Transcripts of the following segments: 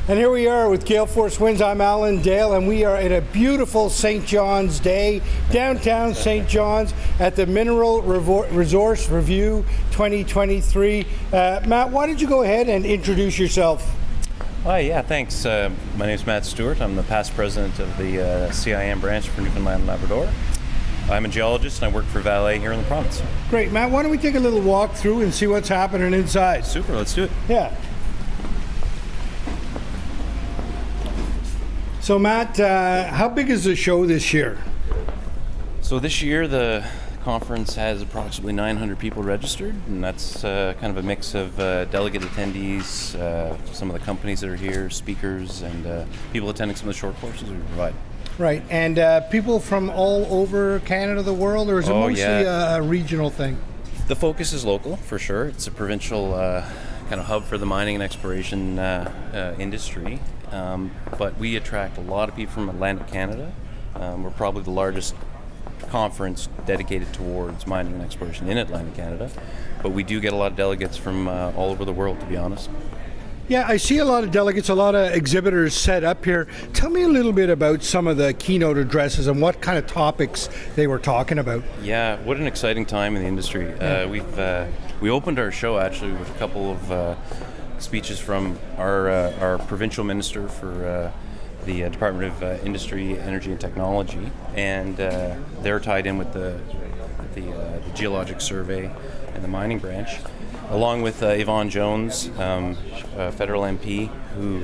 And here we are with Gale Force Winds. I'm Alan Dale, and we are at a beautiful St. John's Day, downtown St. John's, at the Mineral Resource Review 2023. Matt, why don't you go ahead and introduce yourself? Hi, yeah, thanks. My name is Matt Stewart. I'm the past president of the CIM branch for Newfoundland and Labrador. I'm a geologist and I work for Vale here in the province. Great, Matt. Why don't we take a little walk through and see what's happening inside? Super, let's do it. Yeah. So Matt, how big is the show this year? So this year the conference has approximately 900 people registered, and that's kind of a mix of delegate attendees, some of the companies that are here, speakers, and people attending some of the short courses we provide. Right, and people from all over Canada, the world, or is it mostly a regional thing? The focus is local, for sure. It's a provincial kind of hub for the mining and exploration industry. But we attract a lot of people from Atlantic Canada. We're probably the largest conference dedicated towards mining and exploration in Atlantic Canada. But we do get a lot of delegates from all over the world, to be honest. Yeah, I see a lot of delegates, a lot of exhibitors set up here. Tell me a little bit about some of the keynote addresses and what kind of topics they were talking about. Yeah, what an exciting time in the industry. We opened our show actually with a couple of speeches from our provincial minister for the Department of Industry, Energy and Technology, and they're tied in with the Geologic Survey and the mining branch, along with Yvonne Jones, a federal MP, who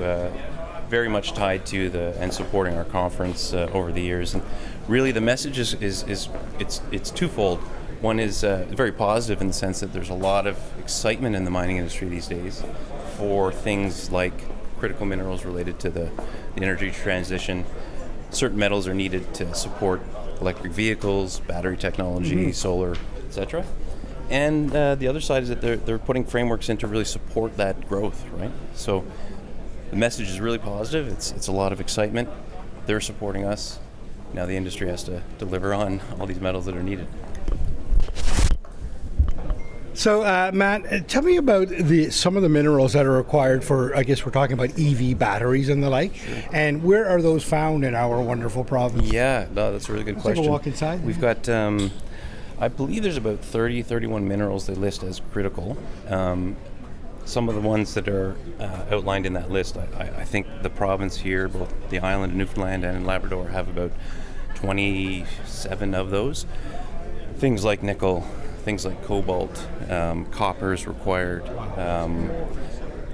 very much tied to and supporting our conference over the years. And really the message it's twofold. One is very positive in the sense that there's a lot of excitement in the mining industry these days for things like critical minerals related to the energy transition. Certain metals are needed to support electric vehicles, battery technology, solar, etc. And the other side is that they're putting frameworks in to really support that growth, right? So the message is really positive. It's a lot of excitement. They're supporting us. Now the industry has to deliver on all these metals that are needed. So, Matt, tell me about some of the minerals that are required for, I guess we're talking about EV batteries and the like, and where are those found in our wonderful province? Yeah, no, that's a really good question. Take a walk inside. We've got, I believe there's about 31 minerals they list as critical. Some of the ones that are outlined in that list, I think the province here, both the island of Newfoundland and in Labrador, have about 27 of those. Things like nickel, things like cobalt, copper is required,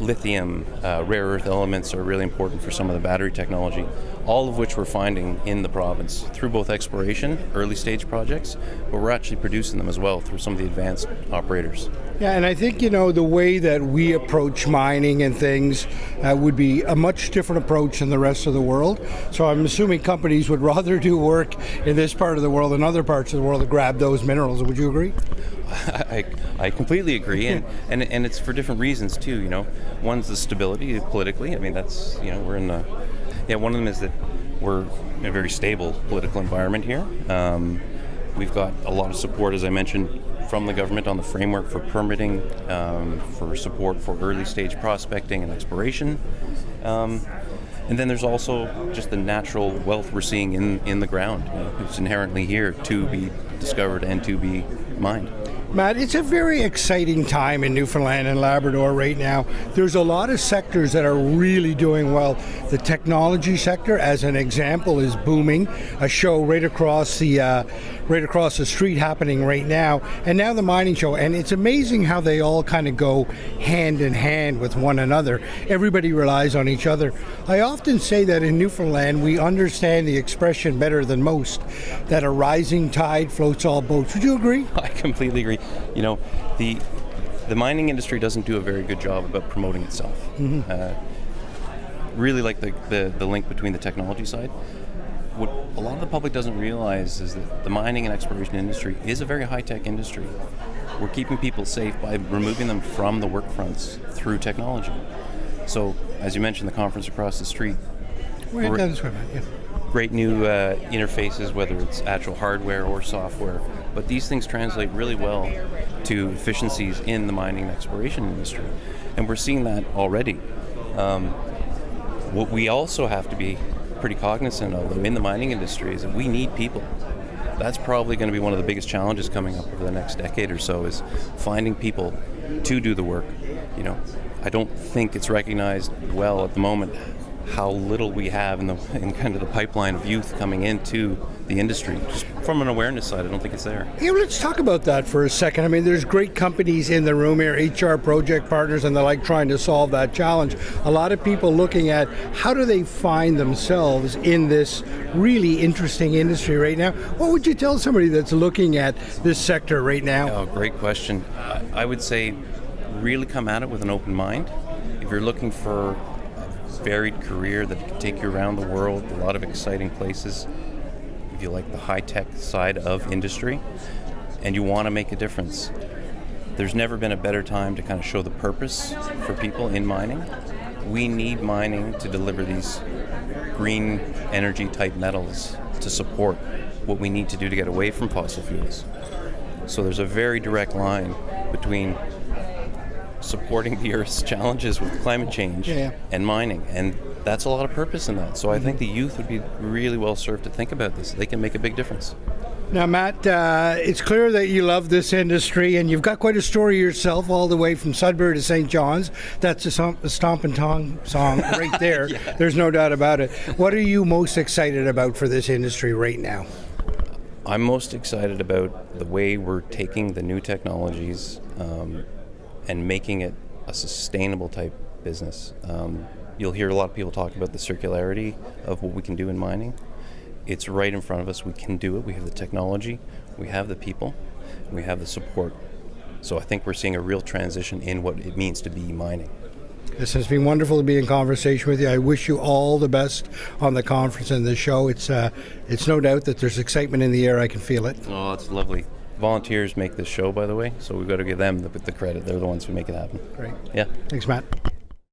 lithium, rare earth elements are really important for some of the battery technology, all of which we're finding in the province through both exploration, early stage projects, but we're actually producing them as well through some of the advanced operators. Yeah, and I think, the way that we approach mining and things would be a much different approach than the rest of the world. So I'm assuming companies would rather do work in this part of the world than other parts of the world to grab those minerals. Would you agree? I completely agree, and it's for different reasons too. One's the stability politically. I mean, that's we're in one of them is that we're in a very stable political environment here. We've got a lot of support, as I mentioned, from the government on the framework for permitting, for support for early stage prospecting and exploration. And then there's also just the natural wealth we're seeing in the ground. It's inherently here to be discovered and to be mined. Matt, it's a very exciting time in Newfoundland and Labrador right now. There's a lot of sectors that are really doing well. The technology sector, as an example, is booming. A show right across the street happening right now, and now the mining show. And it's amazing how they all kind of go hand in hand with one another. Everybody relies on each other. I often say that in Newfoundland we understand the expression better than most, that a rising tide floats all boats. Would you agree? I completely agree. The mining industry doesn't do a very good job about promoting itself. Really like the link between the technology side. What a lot of the public doesn't realize is that the mining and exploration industry is a very high-tech industry. We're keeping people safe by removing them from the work fronts through technology. So, as you mentioned, the conference across the street. Great new interfaces, whether it's actual hardware or software, but these things translate really well to efficiencies in the mining and exploration industry, and we're seeing that already. What we also have to be pretty cognizant of, though, in the mining industry is that we need people. That's probably going to be one of the biggest challenges coming up over the next decade or so, is finding people to do the work. I don't think it's recognized well at the moment how little we have in kind of the pipeline of youth coming into the industry. Just from an awareness side, I don't think it's there. Yeah, let's talk about that for a second. I mean, there's great companies in the room here, HR Project Partners, and the like, trying to solve that challenge. A lot of people looking at how do they find themselves in this really interesting industry right now. What would you tell somebody that's looking at this sector right now? Oh, great question. I would say really come at it with an open mind. If you're looking for a varied career that can take you around the world, a lot of exciting places, if you like the high-tech side of industry, and you want to make a difference, there's never been a better time to kind of show the purpose for people in mining. We need mining to deliver these green energy type metals to support what we need to do to get away from fossil fuels. So there's a very direct line between supporting the Earth's challenges with climate change and mining, and that's a lot of purpose in that. So I think the youth would be really well served to think about this. They can make a big difference. Now, Matt, it's clear that you love this industry, and you've got quite a story yourself, all the way from Sudbury to St. John's. That's a Stomp and Tong song right there. There's no doubt about it. What are you most excited about for this industry right now? I'm most excited about the way we're taking the new technologies and making it a sustainable type business. You'll hear a lot of people talk about the circularity of what we can do in mining. It's right in front of us. We can do it. We have the technology, we have the people, we have the support. So I think we're seeing a real transition in what it means to be mining. This has been wonderful to be in conversation with you. I wish you all the best on the conference and the show. It's no doubt that there's excitement in the air. I can feel it. Oh, it's lovely. Volunteers make this show, by the way, so we've got to give them the credit. They're the ones who make it happen. Great. Yeah. Thanks, Matt.